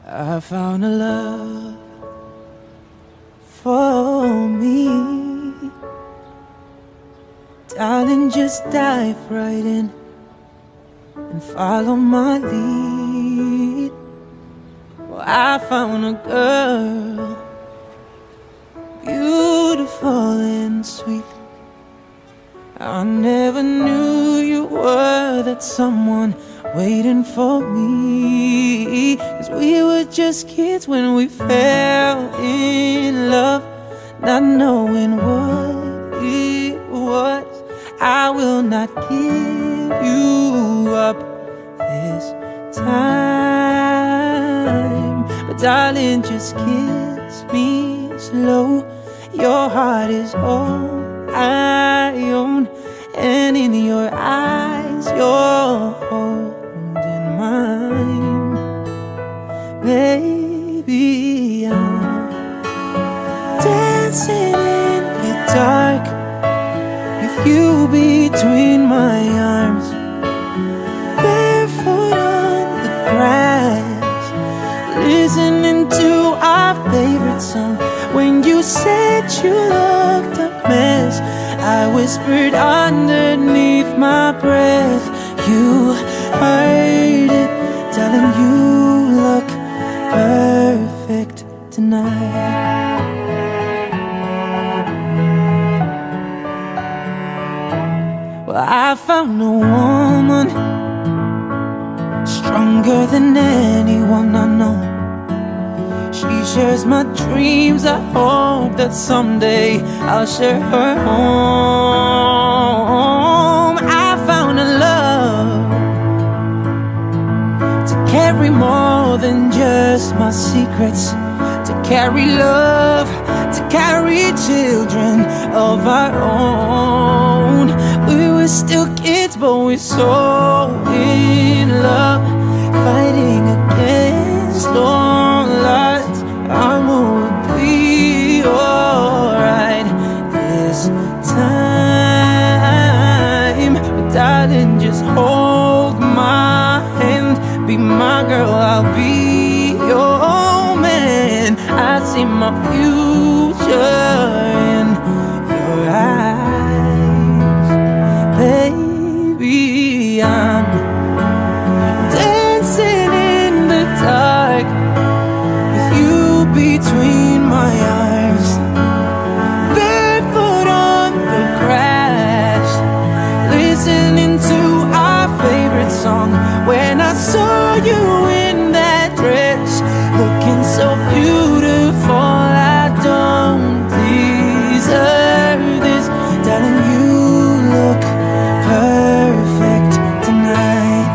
I found a love for me. Darling, just dive right in and follow my lead. Well, I found a girl, beautiful and sweet. I never knew you were that someone waiting for me. 'Cause we were just kids when we fell in love, not knowing what it was. I will not give you up this time, but darling, just kiss me slow. Your heart is all I own, and in your eyes you're holding mine. Baby, I'm dancing in the dark with you between my arms, barefoot on the grass, listening to our favorite song. When you said you looked a mess, I whispered underneath my breath. You heard it, darling, you look perfect tonight. Well, I found a woman stronger than anyone I know. She shares my dreams. I hope that someday I'll share her home. I found a love to carry more than just my secrets, to carry love, to carry children of our own. We were still kids, but we're so in love, fighting against all odds. I'm gonna be alright this time. But darling, just hold my hand, be my girl, I'll be your man. I see my future in your eyes. Baby, I'm dancing in the dark between my arms, barefoot on the grass, listening to our favorite song. When I saw you in that dress, looking so beautiful, I don't deserve this. Darling, you look perfect tonight.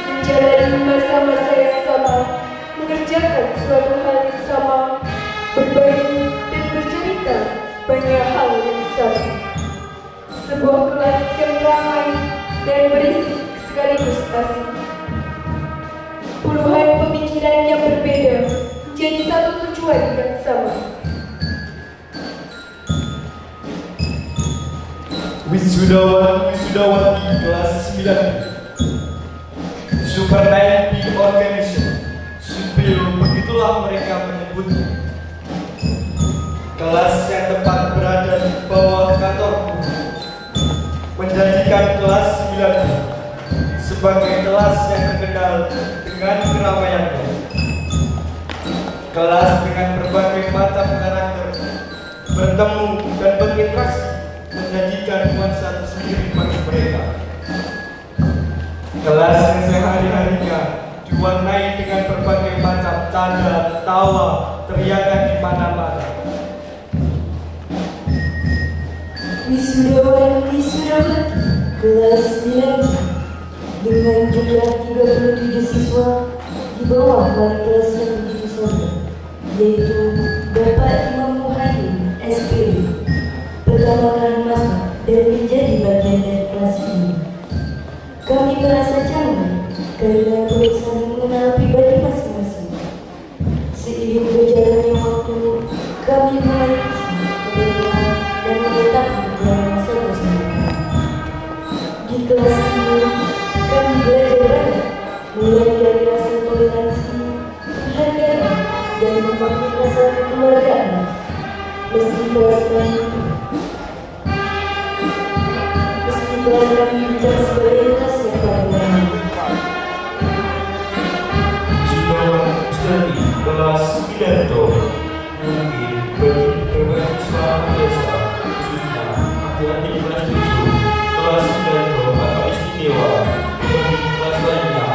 Menjalani masa-masa yang sama, mengerjakan suatu hal yang sama, berbagi dan bercerita banyak hal yang sama. sebuah kelas yang ramai dan berisik sekaligus asik. Puluhan pemikiran yang berbeda menjadi satu tujuan yang sama. Wisudawati kelas 9 Super 9 Organization Supil, begitulah mereka menyebutnya. Kelas yang tepat berada di bawah kantorku menjadikan kelas 9 sebagai kelas yang terkenal dengan keramaiannya. Kelas dengan berbagai macam karakter bertemu dan berinteraksi menjadikan nuansa tersendiri bagi mereka. Kelas yang sehari-harinya diwarnai dengan berbagai macam canda, tawa, teriakan di mana-mana. Wisudawati kelas 9 dengan jumlah 37 siswa di bawah wali kelas yang begitu saja, yaitu Bapak Imam Muhaimin SPD, pertama kali masuk dan menjadi bagian dari kelas ini. Kami merasa canggung karena belum saling mengenal pribadi masing-masing. Seiring berjalannya waktu, kami mulai bisa mengenal dan mengetahui dalam masa bersama. Di kelas ini, kami belajar banyak, mulai dari rasa toleransi, penghargaan, dan membangun rasa kekeluargaan. Meski kelas kami bicara sebagai kelas yang paling baik. Wisudawati kelas 9 mungkin bagi berbagai siswa biasa, khususnya laki-laki kelas 7, kelas 9 agak istimewa dibanding kelas lainnya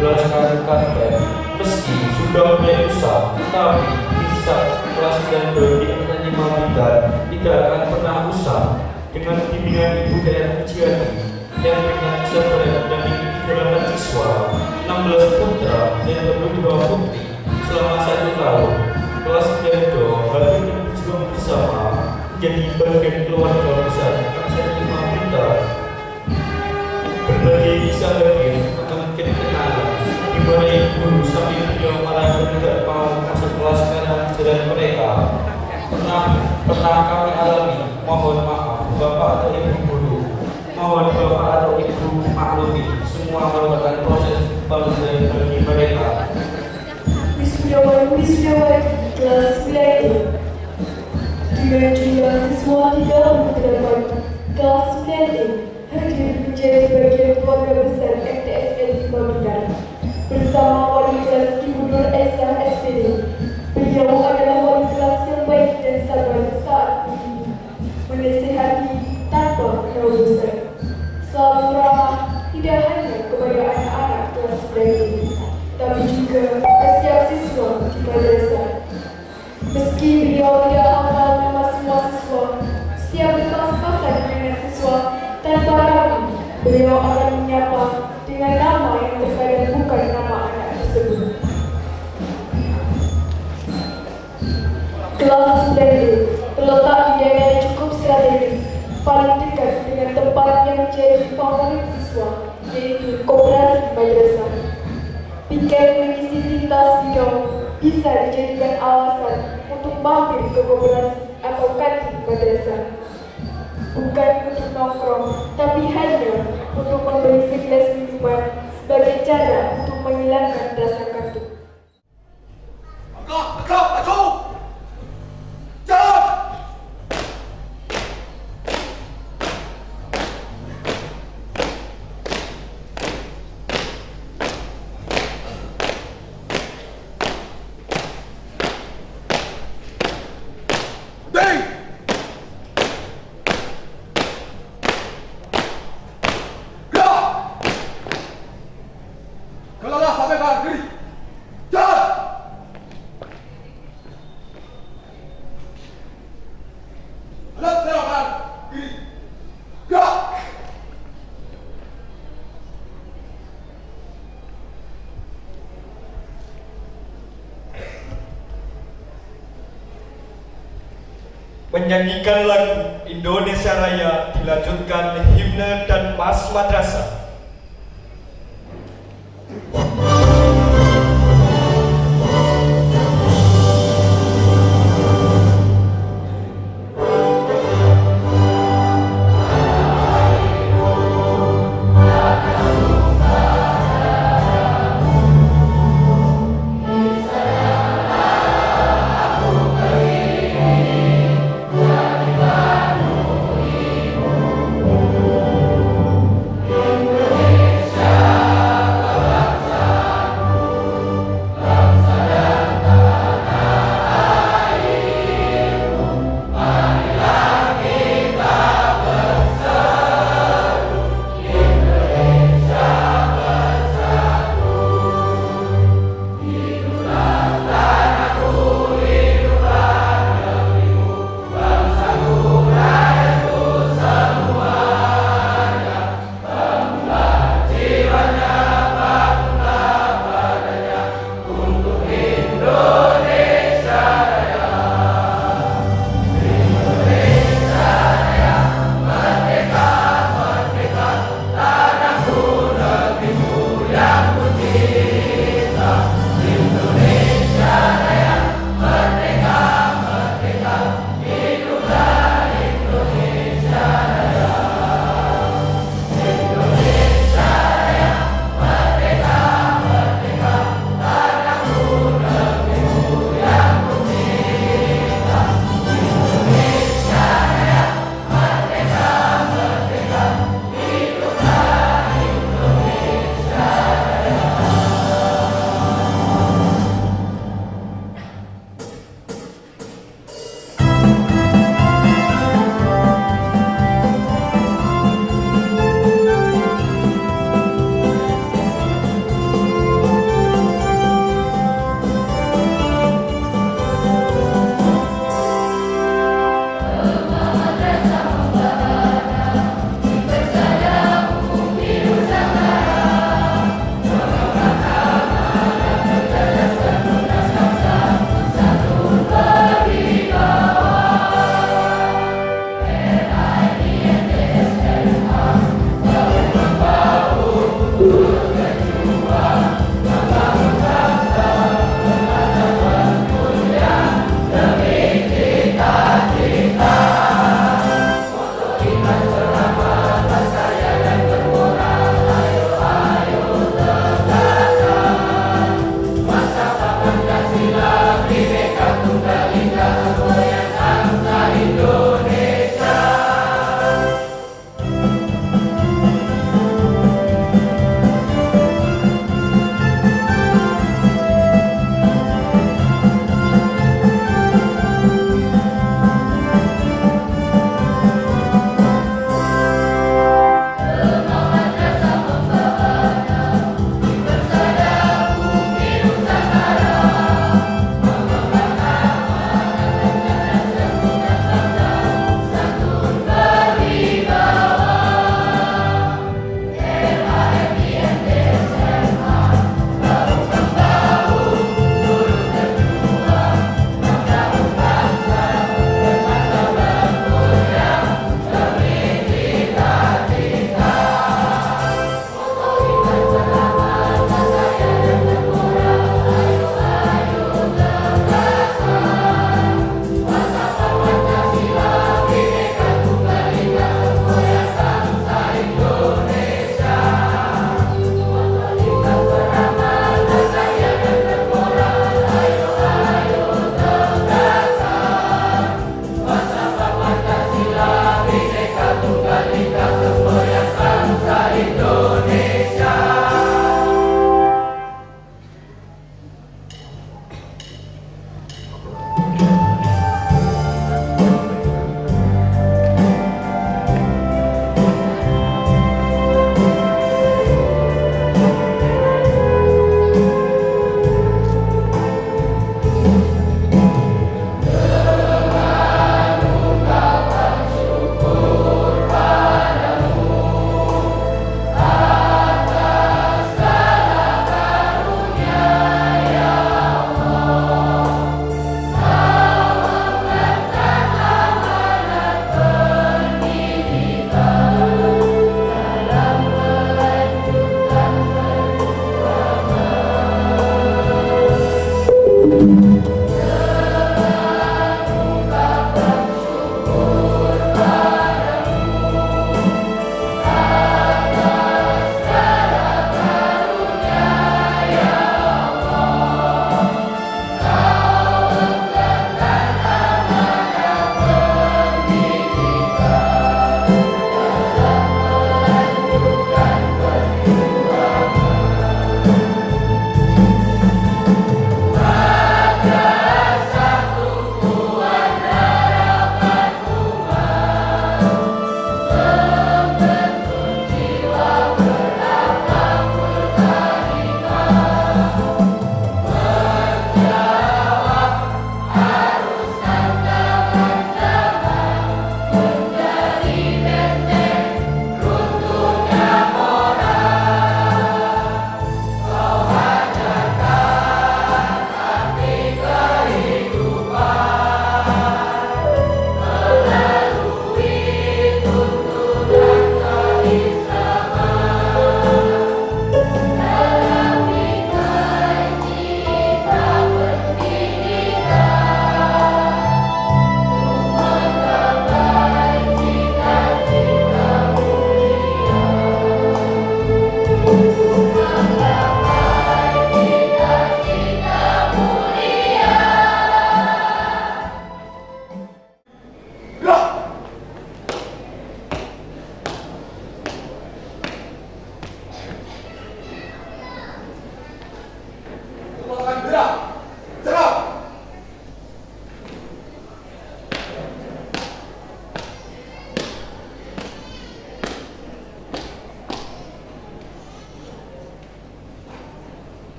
berdasarkan karakter. Meski sudah mulai usah, tapi bisa kelas 9 tidak dimatikan, tidak akan pernah usah. Dengan bimbingan ibu daerah Cianjur yang dengan seberat dan diikuti siswa 16 putra dan 22 putri selama 1 tahun, kelas 9 bagi dan berjuang bersama menjadi bagian keluarga besar kelas 5 putra. Berbagai kisah lahir akan menjadi kenalan di mana ibu sambil beliau malah tidak mau masuk kelas karena ajaran mereka. Pernah kami alami. Mohon maaf Bapak atau Ibu guru, mohon Bapak atau Ibu maklumi, semua merupakan proses belajar bagi mereka. Wisudawati kelas 9 dengan jumlah siswa 38, kelas 9 hadir menjadi bagian keluarga besar MTSN Babikan bersama wali kelas Ibu Nur Esa SPD. Beliau adalah wali kelas yang baik dan sabar saat ini, menasihati tanpa kenal besar, selalu ramah tidak hanya kepada anak-anak kelas 9 tapi juga ke setiap siswa di madrasah. Meski beliau tidak hafal nama semua siswa, setiap berpas-pasan dengan siswa tanpa ragu, beliau akan menyapa dengan nama yang terkadang bukan nama anak tersebut. Kelas 9 terletak di daerah yang cukup strategis, paling dekat dengan tempat yang menjadi favorit siswa, yaitu koperasi madrasah. Piket mengisi lintas bidang bisa dijadikan alasan untuk mampir ke koperasi atau kantin madrasah. Bukan untuk nongkrong, tapi hanya untuk membeli segelas minuman sebagai cara untuk menghilangkan rasa kantuk. Kalau lah sampai berdiri. menyanyikan lagu Indonesia Raya, dilanjutkan himne dan mas madrasah.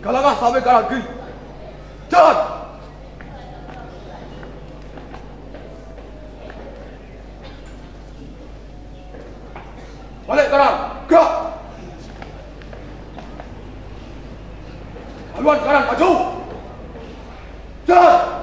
Kalangah sampai kalah lagi. Jalan! Balik kanan, gerak! Haluan kanan, maju! Jalan!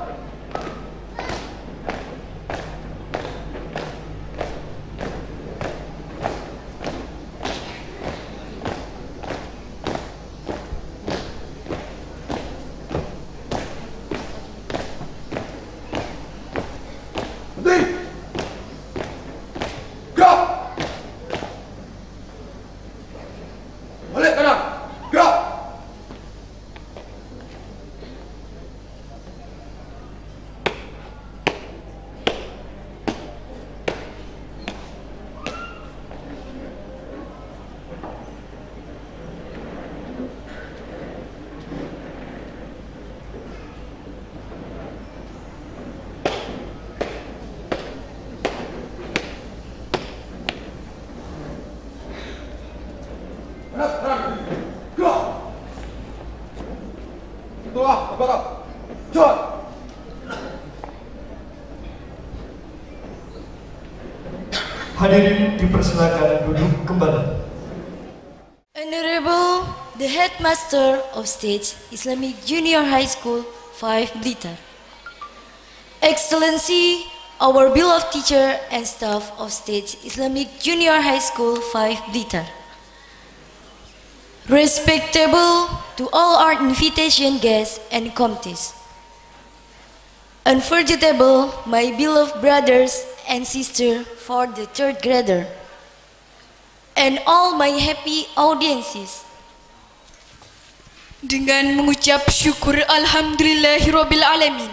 Hadirin dipersilakan duduk kembali. Honorable the Headmaster of State Islamic Junior High School 5 Blitar. Excellency, our beloved teacher and staff of State Islamic Junior High School 5 Blitar. Respectable to all our invitation guests and committees. Unforgettable, my beloved brothers and sisters for the third grader. And all my happy audiences. Dengan mengucap syukur alhamdulillahirabbil alamin,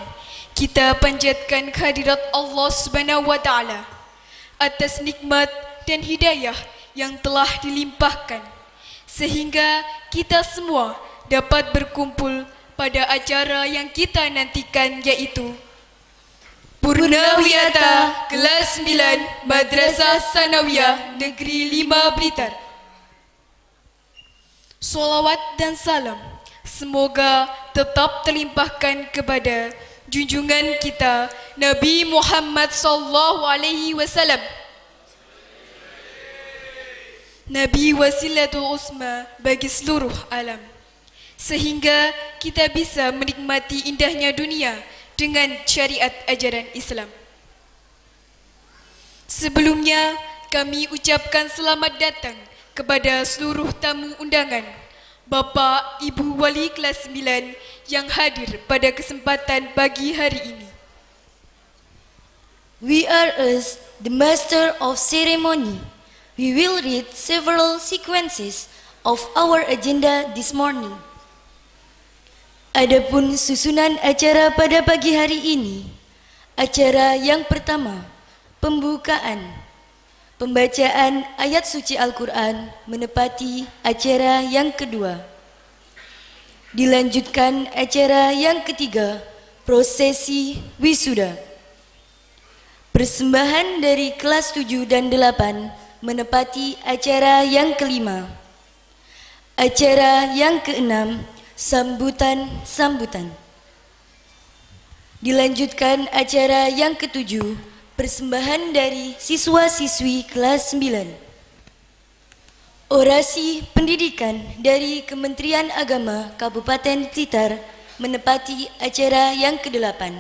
kita panjatkan kehadirat Allah Subhanahu wa taala atas nikmat dan hidayah yang telah dilimpahkan sehingga kita semua dapat berkumpul pada acara yang kita nantikan, yaitu Purnawiyata kelas 9 Madrasah Sanawiyah Negeri 5 Blitar. Salawat dan salam semoga tetap terlimpahkan kepada junjungan kita Nabi Muhammad sallallahu alaihi wasallam, Nabi wasilatul usma bagi seluruh alam, sehingga kita bisa menikmati indahnya dunia dengan syariat ajaran Islam. Sebelumnya, kami ucapkan selamat datang kepada seluruh tamu undangan, Bapak, Ibu Wali kelas 9 yang hadir pada kesempatan pagi hari ini. We are as the master of ceremony. We will read several sequences of our agenda this morning. Adapun susunan acara pada pagi hari ini, acara yang pertama, pembukaan, pembacaan ayat suci Al-Quran menepati acara yang kedua. Dilanjutkan acara yang ketiga, prosesi wisuda. Persembahan dari kelas 7 dan 8 menepati acara yang kelima. Acara yang keenam, sambutan-sambutan. Dilanjutkan acara yang ketujuh, persembahan dari siswa-siswi kelas 9. Orasi pendidikan dari Kementerian Agama Kabupaten Blitar menepati acara yang ke-8.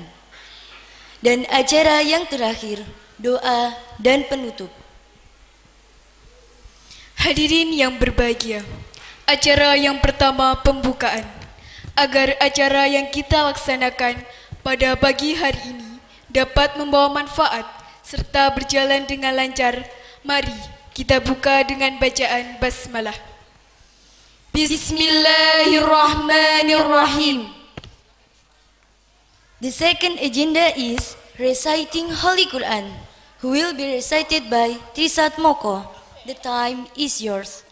Dan acara yang terakhir, doa dan penutup. Hadirin yang berbahagia, acara yang pertama pembukaan. Agar acara yang kita laksanakan pada pagi hari ini dapat membawa manfaat serta berjalan dengan lancar, mari kita buka dengan bacaan basmalah. Bismillahirrahmanirrahim. The second agenda is reciting Holy Quran, who will be recited by Trisat Moko. The time is yours.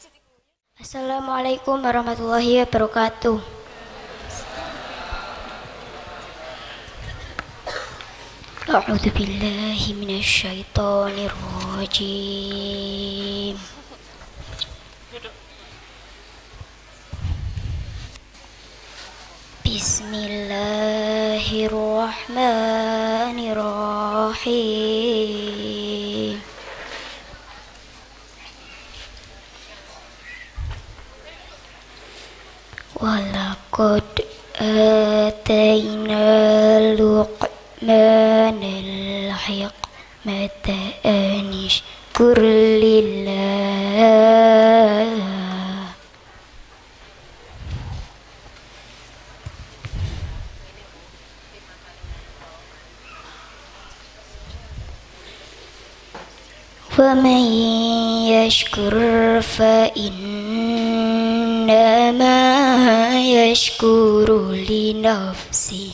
Assalamualaikum warahmatullahi wabarakatuh. A'udzu billahi minasy syaithanir rajim. Bismillahirrahmanirrahim. Walaqad atayna Luqmanal hikmata anishkur lillah. وَمَنْ يَشْكُرْ فَإِنَّمَا يَشْكُرُ لِنَفْسِهِ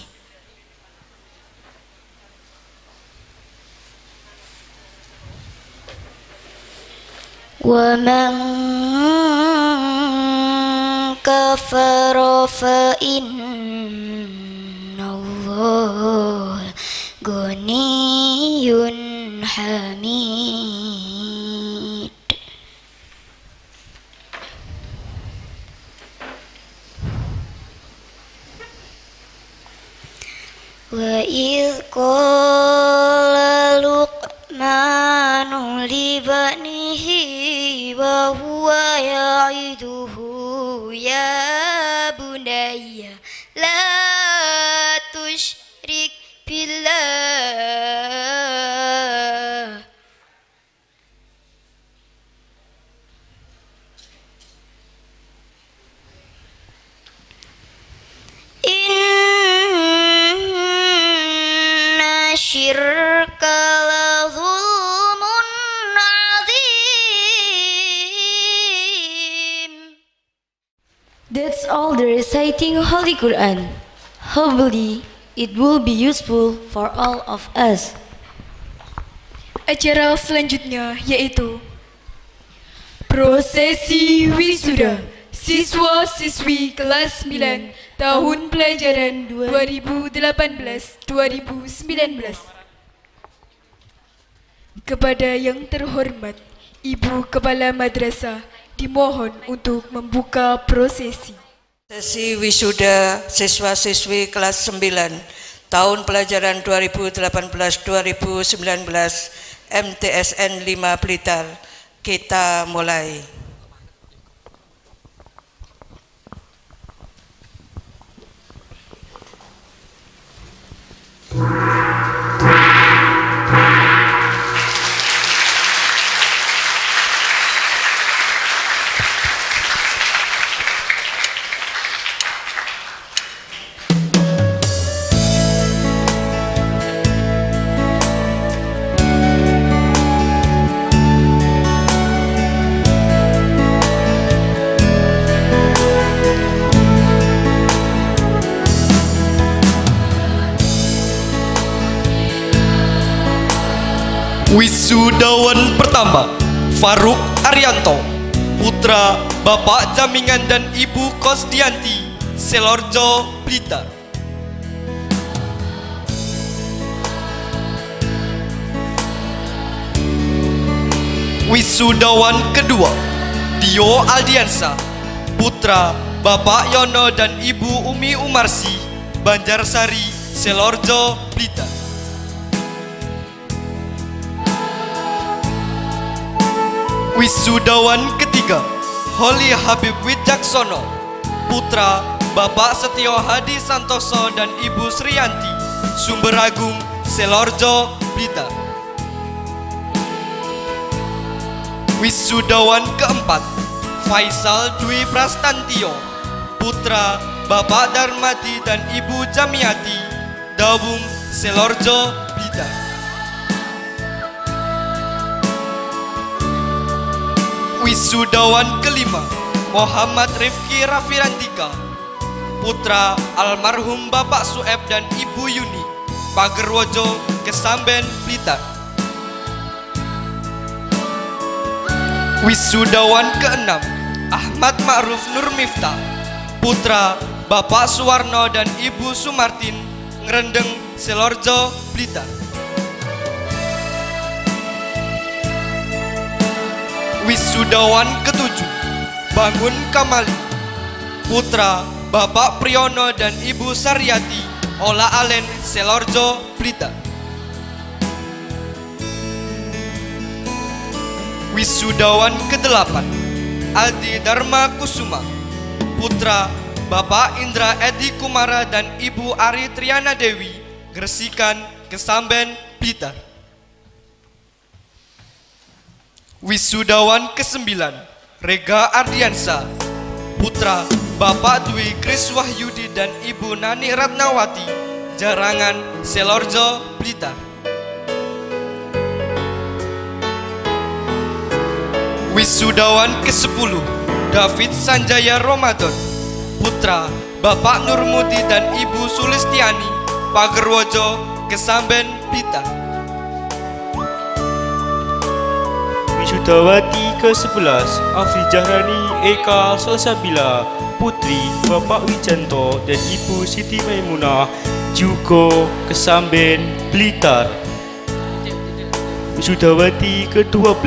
وَمَنْ كَفَرَ فَإِنَّ اللَّهَ غَنِيٌّ حميد. وإذ قال لقمان لبنيه وهو يعظه يا بني لا تشرك بالله Inna syirka la zulmun azim. That's all the reciting Holy Quran. Hopefully, it will be useful for all of us. Acara selanjutnya yaitu prosesi wisuda siswa-siswi kelas 9 tahun pelajaran 2018-2019. Kepada yang terhormat Ibu Kepala Madrasah dimohon untuk membuka prosesi. Sesi wisuda siswa-siswi kelas 9 tahun pelajaran 2018-2019 MTSN 5 Blitar. Kita mulai. Wisudawan pertama, Faruk Arianto, putra Bapak Jamingan dan Ibu Kosdianti, Selorjo, Blitar. Wisudawan kedua, Dio Aldiansa, putra Bapak Yono dan Ibu Umi Umarsi, Banjarsari, Selorjo, Blitar. Wisudawan ketiga, Holy Habib Wijaksono, putra Bapak Setio Hadi Santoso dan Ibu Sriyanti, Sumberagung, Selorjo, Blitar. Wisudawan keempat, Faisal Dwi Prastantio, putra Bapak Darmati dan Ibu Jamiati, Dawung, Selorjo, Blitar. Wisudawan kelima, Muhammad Rifki Rafirantika, putra almarhum Bapak Sueb dan Ibu Yuni, Pagerwojo, Kesamben, Blitar. Wisudawan keenam, Ahmad Ma'ruf Nur Miftah, putra Bapak Suwarno dan Ibu Sumartin, Ngerendeng, Selorjo, Blitar. Wisudawan ketujuh, Bangun Kamali, putra Bapak Priyono dan Ibu Saryati, Ola Alen, Selorjo, Blitar. Wisudawan ke-8 Aldi Dharma Kusuma, putra Bapak Indra Edi Kumara dan Ibu Ari Triana Dewi, Gresikan, Kesamben, Blitar. Wisudawan ke-9 Rega Ardiansa, putra Bapak Dwi Kris Wahyudi dan Ibu Nani Ratnawati, Jarangan, Selorjo, Blitar. Wisudawan ke-10 David Sanjaya Ramadan, putra Bapak Nurmudi dan Ibu Sulistiani, Pagerwojo, Kesamben, Blitar. Wisudawati ke-11 Afri Jahrani Eka Salsabila, putri Bapak Wijanto dan Ibu Siti Maimunah, Jugo, Kesamben, Blitar. Wisudawati ke-12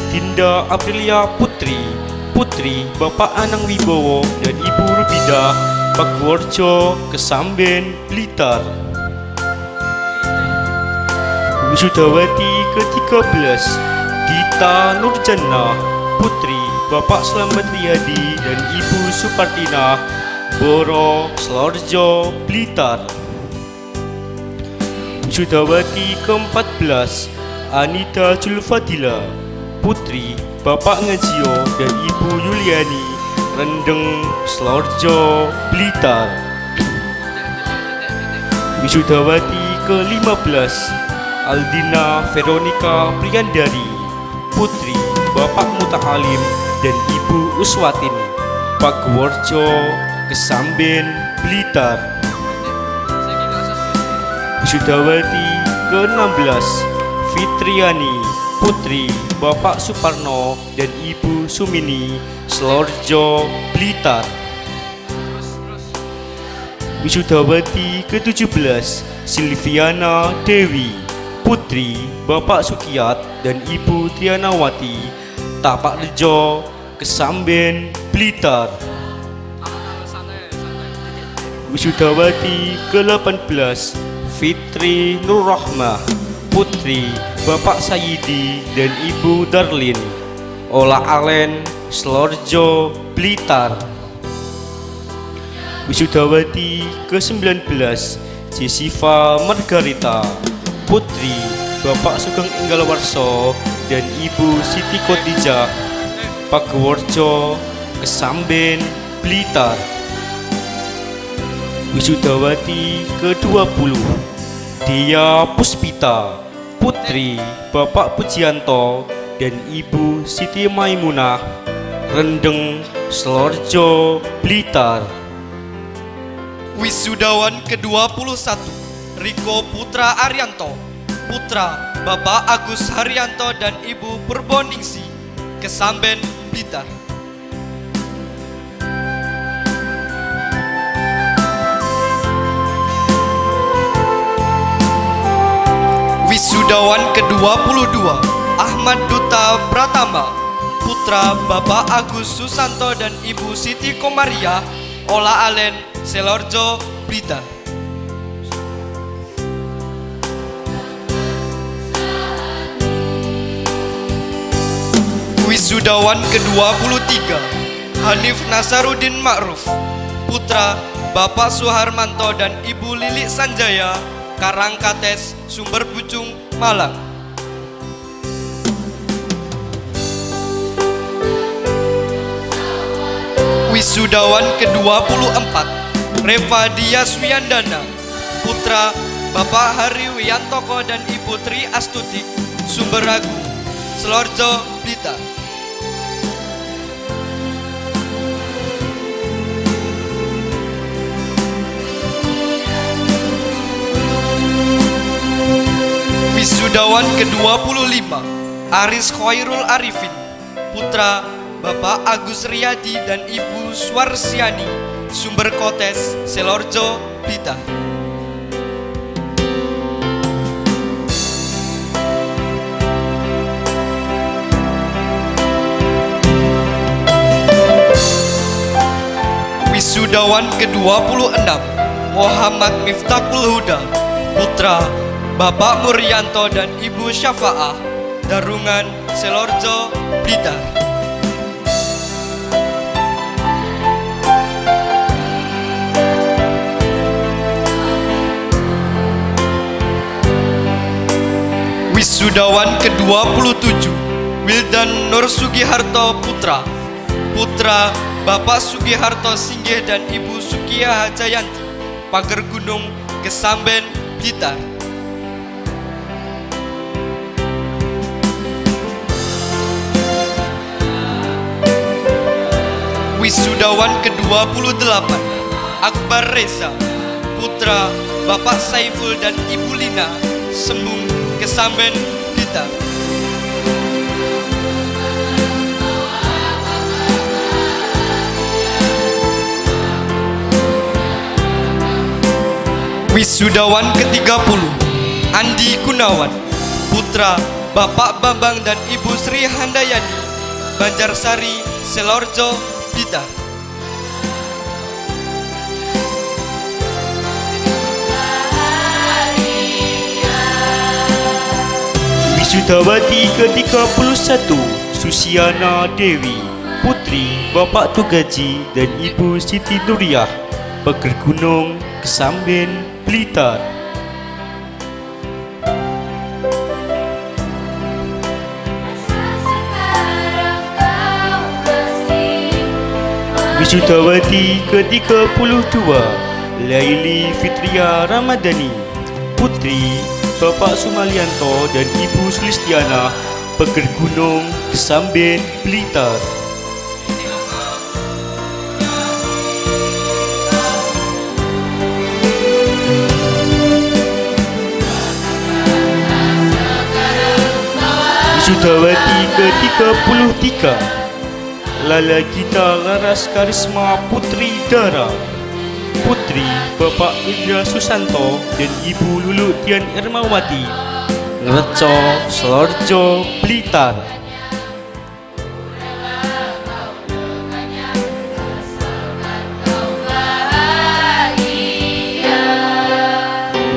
Dinda Aprilia Putri, putri Bapak Anang Wibowo dan Ibu Rubidah, Pakuworjo, Kesamben, Blitar. Wisudawati ke-13 Dita Nurjana, putri Bapak Slamet Riyadi dan Ibu Supartina, Boro, Selorjo, Blitar. Wisudawati ke-14 Anita Julfadila, putri Bapak Ngajio dan Ibu Yuliani, Rendeng, Selorjo, Blitar. Wisudawati ke-15 Aldina Veronica Priyandari, putri Bapak Muta'alim dan Ibu Uswatin, Pakuworjo, Kesamben, Blitar. Wisudawati ke-16 Fitriani, putri Bapak Suparno dan Ibu Sumini, Selorjo, Blitar. Wisudawati ke-17 Silviana Dewi, putri Bapak Sukiyat dan Ibu Trianawati, Tapakrejo, Kesamben, Blitar. Wisudawati ke-18 Fitri Nurrahmah, putri Bapak Sayidi dan Ibu Darlin, Ola Alen, Selorjo, Blitar. Wisudawati ke-19 Jessiva Margarita, putri Bapak Sugeng Enggalwarso dan Ibu Siti Khotijah, Pakuworjo, Kesamben, Blitar. Wisudawati ke-20 Dia Puspita, putri Bapak Pujianto dan Ibu Siti Maimunah, Rendeng, Selorjo, Blitar. Wisudawan ke-21 Riko Putra Arianto, putra Bapak Agus Haryanto dan Ibu Purboningsi, Kesamben, Blitar. Wisudawan ke-22 Ahmad Duta Pratama, putra Bapak Agus Susanto dan Ibu Siti Komaria, Ola Alen, Selorjo, Blitar. Wisudawan ke-23 Hanif Nasaruddin Ma'ruf, putra Bapak Suharmanto dan Ibu Lilik Sanjaya, Karangkates, Sumber Pucung, Malang. Wisudawan ke-24 Reva Diaswiyandana, putra Bapak Hari Wiyantoko dan Ibu Tri Astuti, Sumberagu, Selorjo, Blitar. Wisudawan ke-25 Aris Khairul Arifin, putra Bapak Agus Riyadi dan Ibu Swarsiani, Sumber Kotes, Selorjo, Blitar. Wisudawan ke-26 Muhammad Miftahul Huda, putra Bapak Muryanto dan Ibu Syafa'ah, Darungan, Selorjo, Blitar. Wisudawan ke-27 Wildan Nur Sugiharto Putra, putra Bapak Sugiharto Singgih dan Ibu Sukiah Jayanti, Pager Gunung, Kesamben, Blitar. Wisudawan ke-28 Akbar Reza, putra Bapak Saiful dan Ibu Lina, Sembung, Kesamben, Blitar. Wisudawan ke-30 Andi Gunawan, putra Bapak Bambang dan Ibu Sri Handayani, Banjarsari, Selorjo, Blitar. Wisudawati ke-31 Susiana Dewi, putri Bapak Tugaji dan Ibu Siti Nuriyah, Pager Gunung, Kesamben, Blitar. Wisudawati ke-32 Laili Fitria Ramadhani, putri Bapak Sumalianto dan Ibu Sulistiana, Pager Gunung, Kesamben, Blitar. Wisudawati ke-33 Lala Gita Laras Karisma Putri Dara, putri Bapak Indra Susanto dan Ibu Lulu Tian Ermawati, Ngereco, Selorjo, Blitar.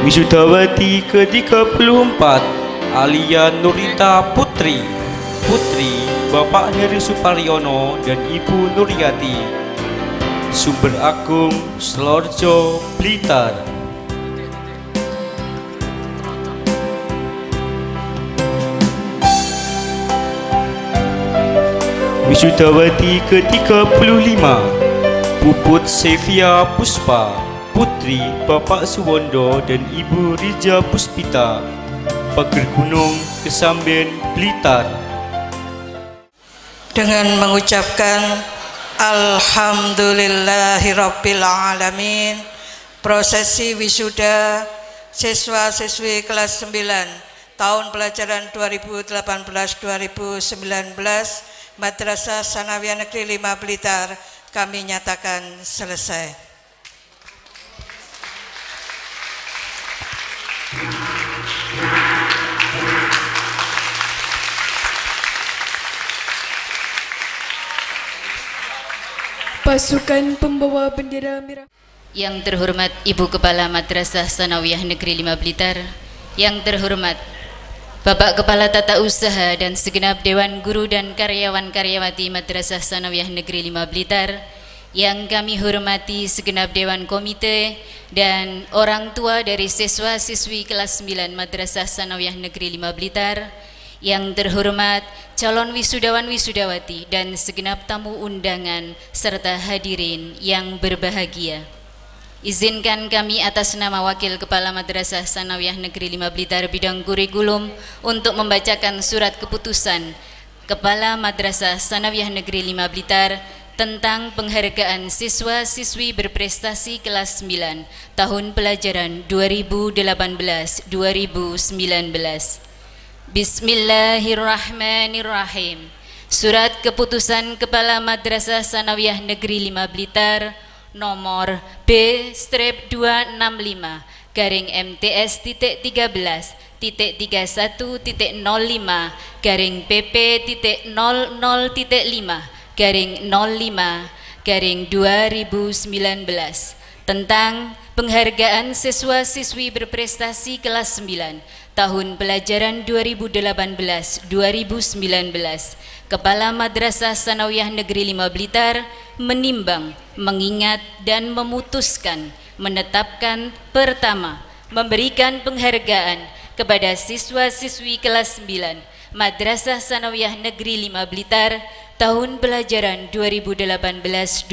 Wisudawati ke-34 Alia Nurita Putri, putri Bapak Heri Suparyono dan Ibu Nuryati, Sumber Agung, Selorjo, Blitar. Wisudawati ke-35 Puput Sevia Puspa, putri Bapak Suwondo dan Ibu Rija Puspita, Pager Gunung, Kesamben, Blitar. Dengan mengucapkan Alhamdulillahirabbil alamin, prosesi wisuda siswa-siswi kelas 9 tahun pelajaran 2018-2019 Madrasah Sanawiyah Negeri 5 Blitar kami nyatakan selesai. Pasukan pembawa bendera merah. Yang terhormat Ibu Kepala Madrasah Sanawiyah Negeri 5 Blitar, yang terhormat Bapak Kepala Tata Usaha dan segenap Dewan Guru dan karyawan-karyawati Madrasah Sanawiyah Negeri 5 Blitar, yang kami hormati segenap Dewan Komite dan orang tua dari siswa-siswi kelas 9 Madrasah Sanawiyah Negeri 5 Blitar, yang terhormat calon wisudawan-wisudawati dan segenap tamu undangan serta hadirin yang berbahagia. Izinkan kami atas nama Wakil Kepala Madrasah Sanawiyah Negeri 5 Blitar bidang kurikulum untuk membacakan surat keputusan Kepala Madrasah Sanawiyah Negeri 5 Blitar tentang penghargaan siswa-siswi berprestasi kelas 9 tahun pelajaran 2018-2019. Bismillahirrahmanirrahim. Surat keputusan Kepala Madrasah Sanawiyah Negeri 5 Blitar nomor B-265-MTS.13.31.05-PP.00.5/05 2019 tentang penghargaan siswa-siswi berprestasi kelas 9 tahun pelajaran 2018-2019. Kepala Madrasah Sanawiyah Negeri 5 Blitar menimbang, mengingat dan memutuskan menetapkan pertama, memberikan penghargaan kepada siswa-siswi kelas 9 Madrasah Sanawiyah Negeri 5 Blitar tahun pelajaran 2018-2019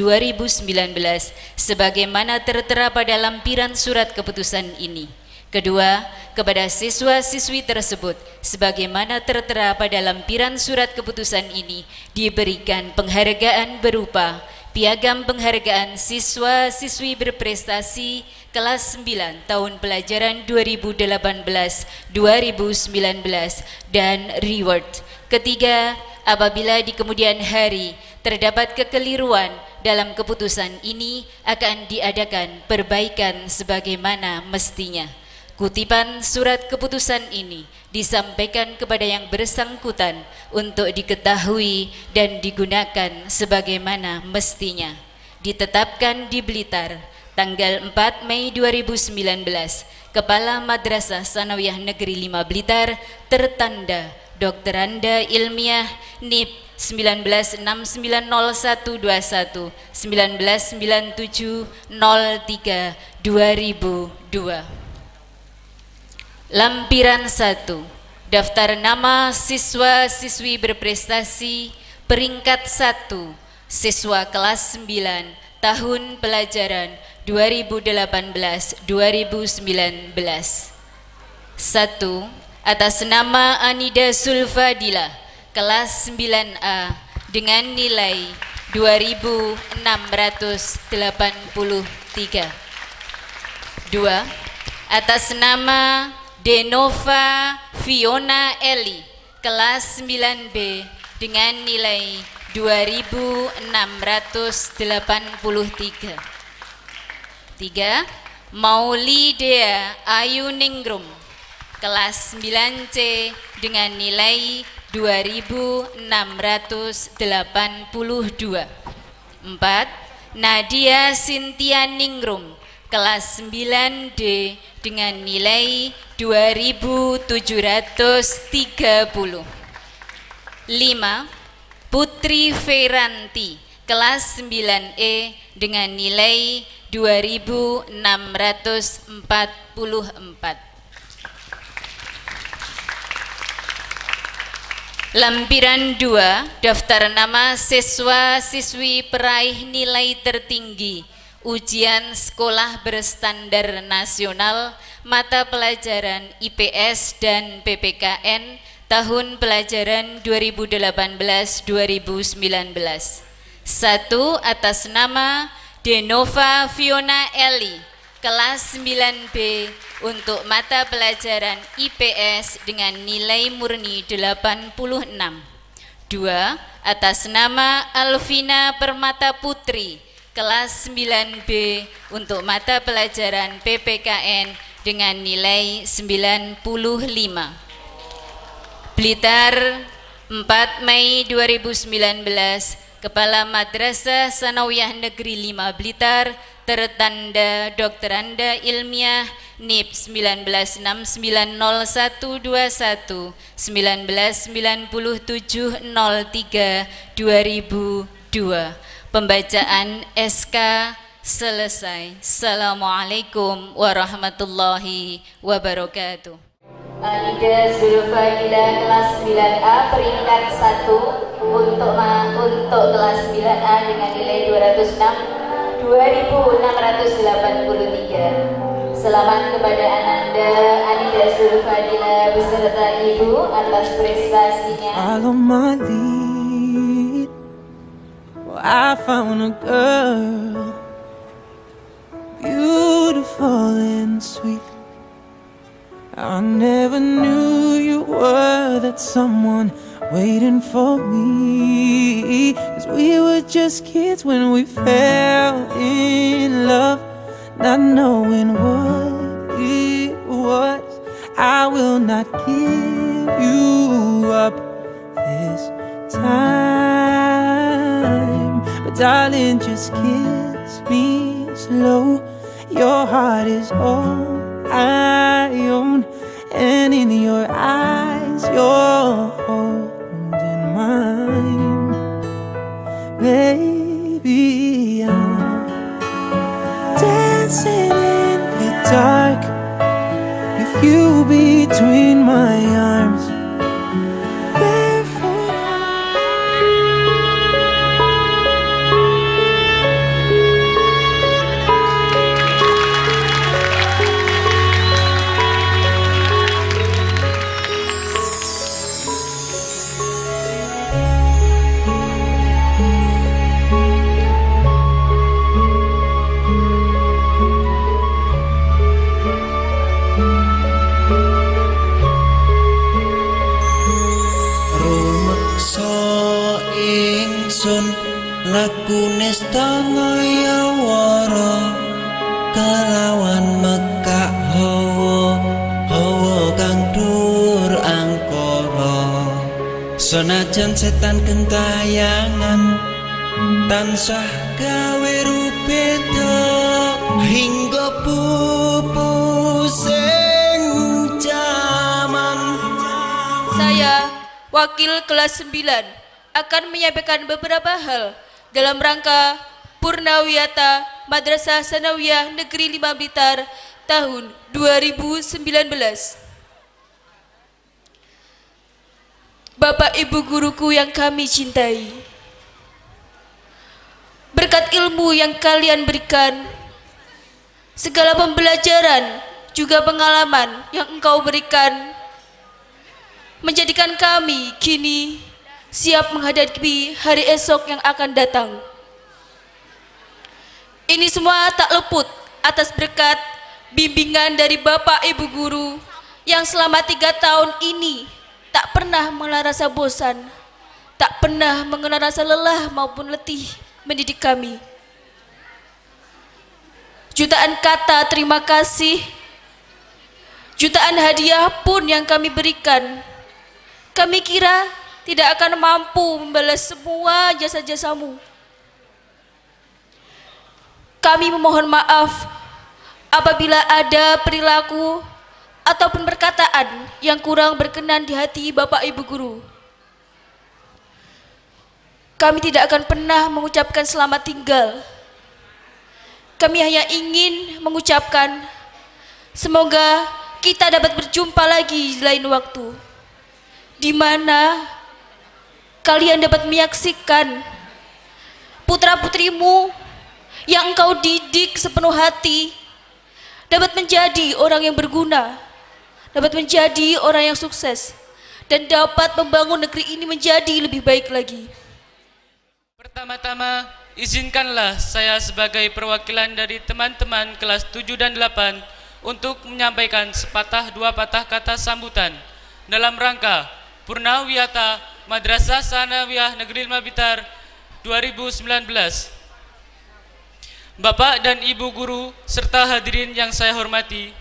sebagaimana tertera pada lampiran surat keputusan ini. Kedua, kepada siswa-siswi tersebut sebagaimana tertera pada lampiran surat keputusan ini diberikan penghargaan berupa Piagam Penghargaan Siswa-siswi Berprestasi kelas 9 tahun pelajaran 2018-2019 dan reward. Ketiga, apabila di kemudian hari terdapat kekeliruan dalam keputusan ini, akan diadakan perbaikan sebagaimana mestinya. Kutipan surat keputusan ini disampaikan kepada yang bersangkutan untuk diketahui dan digunakan sebagaimana mestinya. Ditetapkan di Blitar tanggal 4 Mei 2019, Kepala Madrasah Sanawiyah Negeri 5 Blitar tertanda Dr. Anda Ilmiah NIP 19690121 199703 2002. Lampiran 1, daftar nama siswa-siswi berprestasi peringkat 1, siswa kelas 9 tahun pelajaran 2018-2019. 1. Atas nama Anida Sulfadila, kelas 9A dengan nilai 2683. 2. Atas nama Denova Fiona Eli, kelas 9B dengan nilai 2683. 3. Maulidea Ayu Ningrum, kelas 9C dengan nilai 2682. 4. Nadia Cynthia Ningrum, kelas 9D dengan nilai 2730. 5. Putri Feranti, kelas 9E dengan nilai 2644. Lampiran 2, daftar nama siswa-siswi peraih nilai tertinggi ujian sekolah berstandar nasional mata pelajaran IPS dan PPKN tahun pelajaran 2018-2019. 1. Atas nama Denova Fiona Eli, kelas 9B untuk mata pelajaran IPS dengan nilai murni 86. 2. Atas nama Alvina Permata Putri, kelas 9B untuk mata pelajaran PPKN dengan nilai 95. Blitar, 4 Mei 2019, Kepala Madrasah Sanawiyah Negeri 5 Blitar tertanda Dr. Anda Ilmiah NIP 19690121 199703 2002. Pembacaan SK selesai. Assalamualaikum warahmatullahi wabarakatuh. Anida Zulfadila kelas 9A peringkat 1 untuk kelas 9A dengan nilai 206 2683. Selamat kepada Ananda Anida Zulfadila beserta Ibu atas prestasinya. Follow my lead. I found a girl, beautiful and sweet. I never knew you were that someone waiting for me. 'Cause we were just kids when we fell in love, not knowing what it was. I will not give you up this time. darling, just kiss me slow. Your heart is all I own, and in your eyes you're holding mine. Baby, I'm dancing in the dark with you between my arms. Laku nestangaya wara kalawan mekak hawa hawa kang dur angkara senajan setan gentayangan tansah gawe rupeda hingga pupusing jaman. Saya wakil kelas 9 akan menyampaikan beberapa hal dalam rangka Purnawiyata Madrasah Sanawiyah Negeri 5 Blitar tahun 2019. Bapak Ibu guruku yang kami cintai, berkat ilmu yang kalian berikan, segala pembelajaran juga pengalaman yang engkau berikan, menjadikan kami kini siap menghadapi hari esok yang akan datang. Ini semua tak luput atas berkat bimbingan dari Bapak Ibu guru yang selama 3 tahun ini tak pernah mengenal rasa bosan, tak pernah mengenal rasa lelah maupun letih mendidik kami. Jutaan kata terima kasih, jutaan hadiah pun yang kami berikan, kami kira tidak akan mampu membalas semua jasa-jasamu. Kami memohon maaf apabila ada perilaku ataupun perkataan yang kurang berkenan di hati Bapak Ibu guru. Kami tidak akan pernah mengucapkan selamat tinggal. Kami hanya ingin mengucapkan semoga kita dapat berjumpa lagi di lain waktu, di mana kalian dapat menyaksikan putra-putrimu yang engkau didik sepenuh hati dapat menjadi orang yang berguna, dapat menjadi orang yang sukses, dan dapat membangun negeri ini menjadi lebih baik lagi. Pertama-tama, izinkanlah saya sebagai perwakilan dari teman-teman kelas 7 dan 8 untuk menyampaikan sepatah dua patah kata sambutan dalam rangka Purnawiyata Madrasah Sanawiyah Negeri 5 Blitar 2019. Bapak dan Ibu guru serta hadirin yang saya hormati,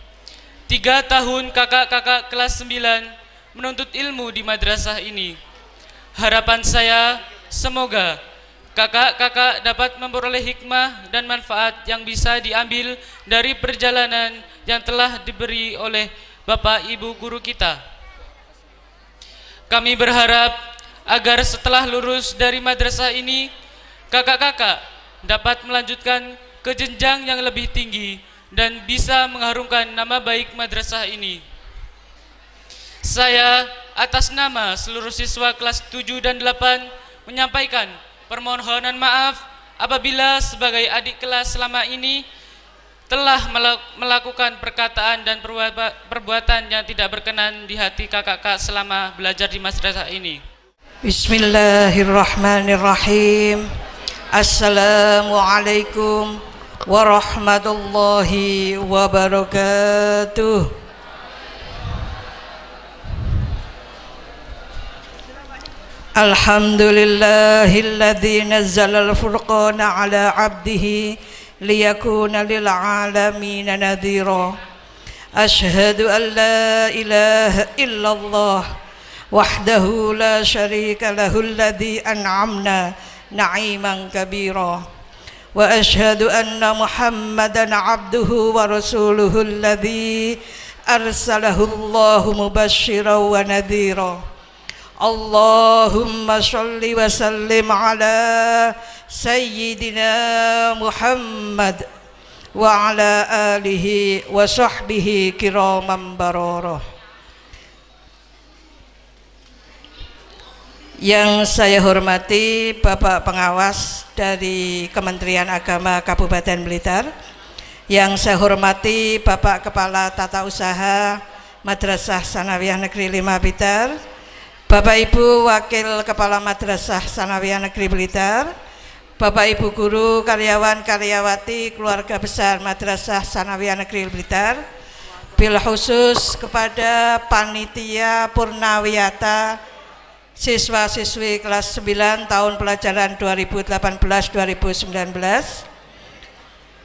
3 tahun kakak-kakak kelas 9 menuntut ilmu di madrasah ini. Harapan saya semoga kakak-kakak dapat memperoleh hikmah dan manfaat yang bisa diambil dari perjalanan yang telah diberi oleh Bapak Ibu guru kita. Kami berharap agar setelah lulus dari madrasah ini, kakak-kakak dapat melanjutkan ke jenjang yang lebih tinggi dan bisa mengharumkan nama baik madrasah ini. Saya atas nama seluruh siswa kelas 7 dan 8 menyampaikan permohonan maaf apabila sebagai adik kelas selama ini telah melakukan perkataan dan perbuatan yang tidak berkenan di hati kakak-kakak selama belajar di madrasah ini. Bismillahirrahmanirrahim. Assalamualaikum warahmatullahi wabarakatuh. Alhamdulillahilladzi nazzala al-furqana ala 'abdihi liyakuna lil 'alamina nadhira. Ashhadu an la ilaha illallah wahdahu la syarika lahu alladzi an'amna نعيما كبيرا وأشهد أن محمدا عبده ورسوله الذي أرسله الله مبشرا ونذيرا اللهم صل وسلم على سيدنا محمد وعلى آله وصحبه كراما برارا. Yang saya hormati Bapak Pengawas dari Kementerian Agama Kabupaten Blitar, yang saya hormati Bapak Kepala Tata Usaha Madrasah Sanawiyah Negeri 5 Blitar, Bapak Ibu Wakil Kepala Madrasah Sanawiyah Negeri Blitar, Bapak Ibu Guru, karyawan, karyawati, keluarga besar Madrasah Sanawiyah Negeri Blitar, bil khusus kepada panitia Purnawiyata siswa-siswi kelas 9 tahun pelajaran 2018-2019.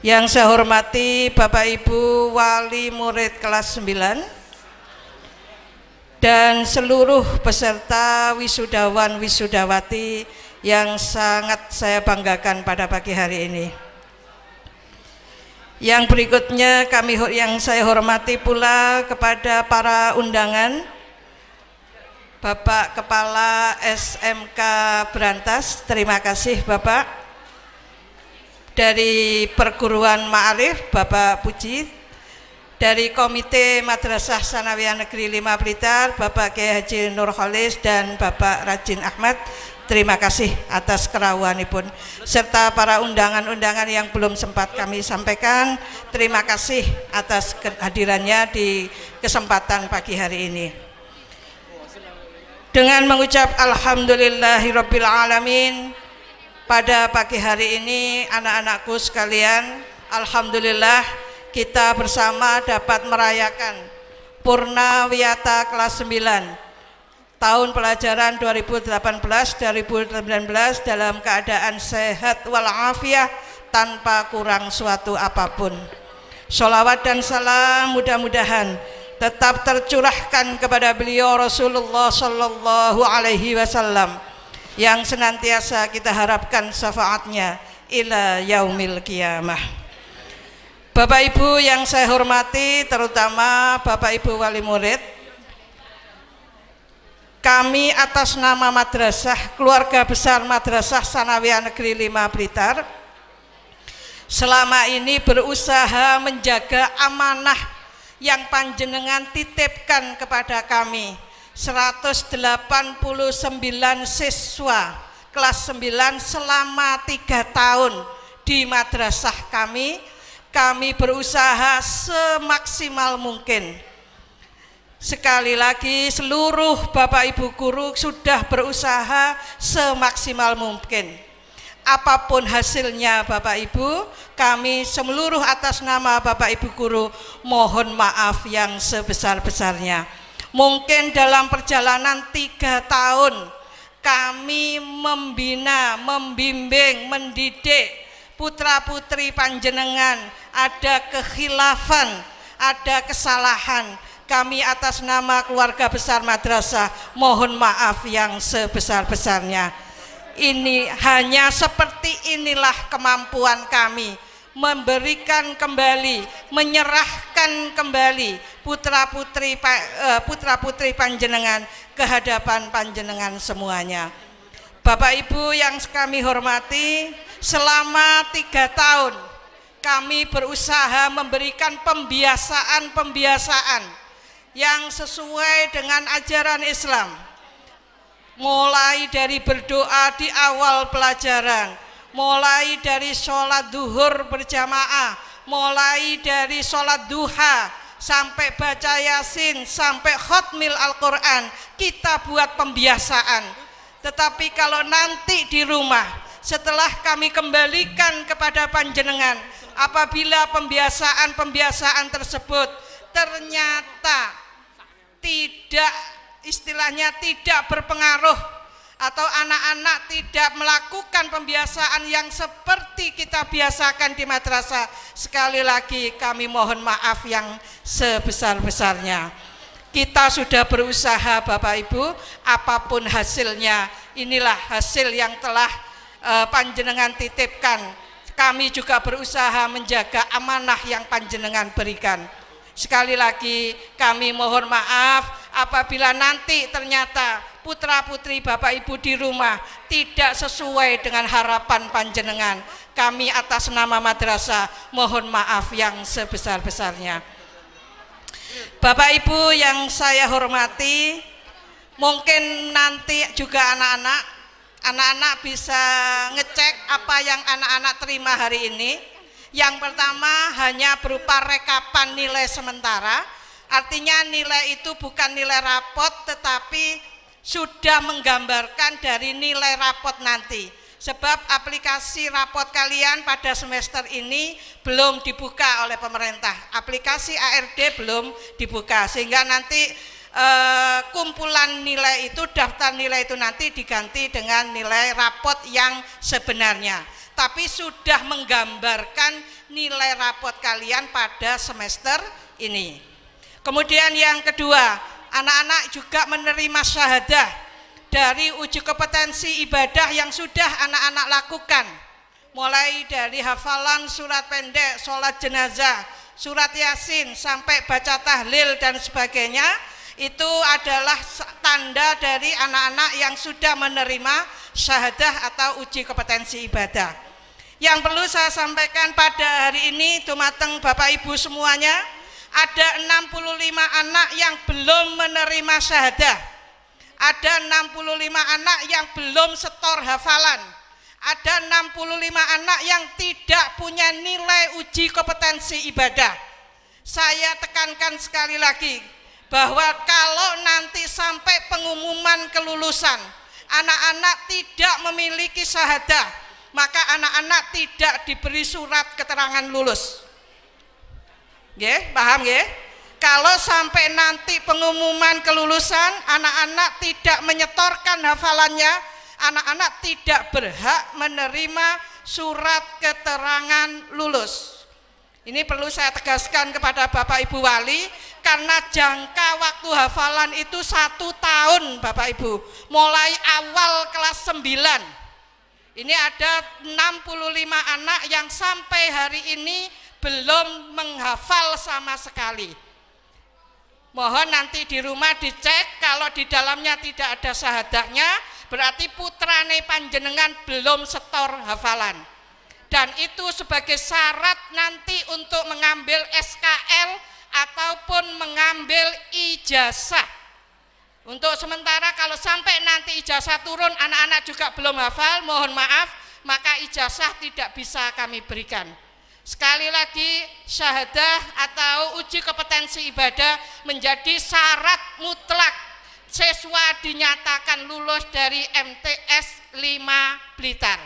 Yang saya hormati Bapak Ibu wali murid kelas 9 dan seluruh peserta wisudawan wisudawati yang sangat saya banggakan pada pagi hari ini. Yang berikutnya yang saya hormati pula kepada para undangan, Bapak Kepala SMK Brantas, terima kasih Bapak. Dari Perguruan Ma'arif, Bapak Puji. Dari Komite Madrasah Sanawiyah Negeri 5 Blitar, Bapak Kiai Haji Nur Khalis dan Bapak Rajin Ahmad, terima kasih atas kerawanipun. Serta para undangan-undangan yang belum sempat kami sampaikan, terima kasih atas kehadirannya di kesempatan pagi hari ini. Dengan mengucap alhamdulillahirabbil alamin, pada pagi hari ini anak-anakku sekalian, alhamdulillah kita bersama dapat merayakan Purnawiyata kelas 9 tahun pelajaran 2018-2019 dalam keadaan sehat walafiat tanpa kurang suatu apapun. Sholawat dan salam mudah-mudahan tetap tercurahkan kepada beliau Rasulullah Sallallahu Alaihi Wasallam yang senantiasa kita harapkan syafaatnya ila yaumil qiyamah. Bapak Ibu yang saya hormati, terutama Bapak Ibu wali murid, kami atas nama madrasah keluarga besar Madrasah Sanawiyah Negeri 5 Blitar selama ini berusaha menjaga amanah yang panjenengan titipkan kepada kami, 189 siswa kelas 9 selama 3 tahun di madrasah kami berusaha semaksimal mungkin. Sekali lagi seluruh Bapak Ibu guru sudah berusaha semaksimal mungkin. Apapun hasilnya Bapak Ibu, kami seluruh atas nama Bapak Ibu guru mohon maaf yang sebesar-besarnya. Mungkin dalam perjalanan 3 tahun kami membina, membimbing, mendidik putra-putri panjenengan, ada kekhilafan, ada kesalahan. Kami atas nama keluarga besar madrasah mohon maaf yang sebesar-besarnya. Ini hanya seperti inilah kemampuan kami memberikan kembali, menyerahkan kembali putra-putri panjenengan ke hadapan panjenengan semuanya. Bapak Ibu yang kami hormati, selama 3 tahun kami berusaha memberikan pembiasaan yang sesuai dengan ajaran Islam. Mulai dari berdoa di awal pelajaran, mulai dari sholat duhur berjamaah, mulai dari sholat duha, sampai baca yasin, sampai khotmil Al-Quran, kita buat pembiasaan. Tetapi kalau nanti di rumah, setelah kami kembalikan kepada panjenengan, apabila pembiasaan tersebut ternyata tidak berpengaruh atau anak-anak tidak melakukan pembiasaan yang seperti kita biasakan di madrasah, sekali lagi kami mohon maaf yang sebesar-besarnya. Kita sudah berusaha Bapak Ibu, apapun hasilnya, inilah hasil yang telah panjenengan titipkan. Kami juga berusaha menjaga amanah yang panjenengan berikan. Sekali lagi kami mohon maaf apabila nanti ternyata putra-putri Bapak Ibu di rumah tidak sesuai dengan harapan panjenengan. Kami atas nama madrasah mohon maaf yang sebesar-besarnya. Bapak Ibu yang saya hormati, mungkin nanti juga anak-anak bisa ngecek apa yang anak-anak terima hari ini. Yang pertama hanya berupa rekapan nilai sementara, artinya nilai itu bukan nilai rapot tetapi sudah menggambarkan dari nilai rapot nanti. Sebab aplikasi rapot kalian pada semester ini belum dibuka oleh pemerintah, aplikasi ARD belum dibuka, sehingga nanti kumpulan nilai itu, daftar nilai itu nanti diganti dengan nilai rapot yang sebenarnya, tapi sudah menggambarkan nilai rapot kalian pada semester ini. Kemudian yang kedua, anak-anak juga menerima syahadah dari uji kompetensi ibadah yang sudah anak-anak lakukan, mulai dari hafalan surat pendek, sholat jenazah, surat yasin, sampai baca tahlil dan sebagainya. Itu adalah tanda dari anak-anak yang sudah menerima syahadah atau uji kompetensi ibadah. Yang perlu saya sampaikan pada hari ini dumateng Bapak Ibu semuanya, ada 65 anak yang belum menerima syahadah, ada 65 anak yang belum setor hafalan, ada 65 anak yang tidak punya nilai uji kompetensi ibadah. Saya tekankan sekali lagi bahwa kalau nanti sampai pengumuman kelulusan anak-anak tidak memiliki syahadah, maka anak-anak tidak diberi surat keterangan lulus. Nggih, paham nggih? Kalau sampai nanti pengumuman kelulusan anak-anak tidak menyetorkan hafalannya, anak-anak tidak berhak menerima surat keterangan lulus. Ini perlu saya tegaskan kepada Bapak Ibu Wali, karena jangka waktu hafalan itu 1 tahun Bapak Ibu, mulai awal kelas 9. Ini ada 65 anak yang sampai hari ini belum menghafal sama sekali. Mohon nanti di rumah dicek, kalau di dalamnya tidak ada syahadahnya, berarti putrane panjenengan belum setor hafalan. Dan itu sebagai syarat nanti untuk mengambil SKL ataupun mengambil ijazah. Untuk sementara kalau sampai nanti ijazah turun anak-anak juga belum hafal, mohon maaf, maka ijazah tidak bisa kami berikan. Sekali lagi, syahadah atau uji kompetensi ibadah menjadi syarat mutlak siswa dinyatakan lulus dari MTS 5 Blitar.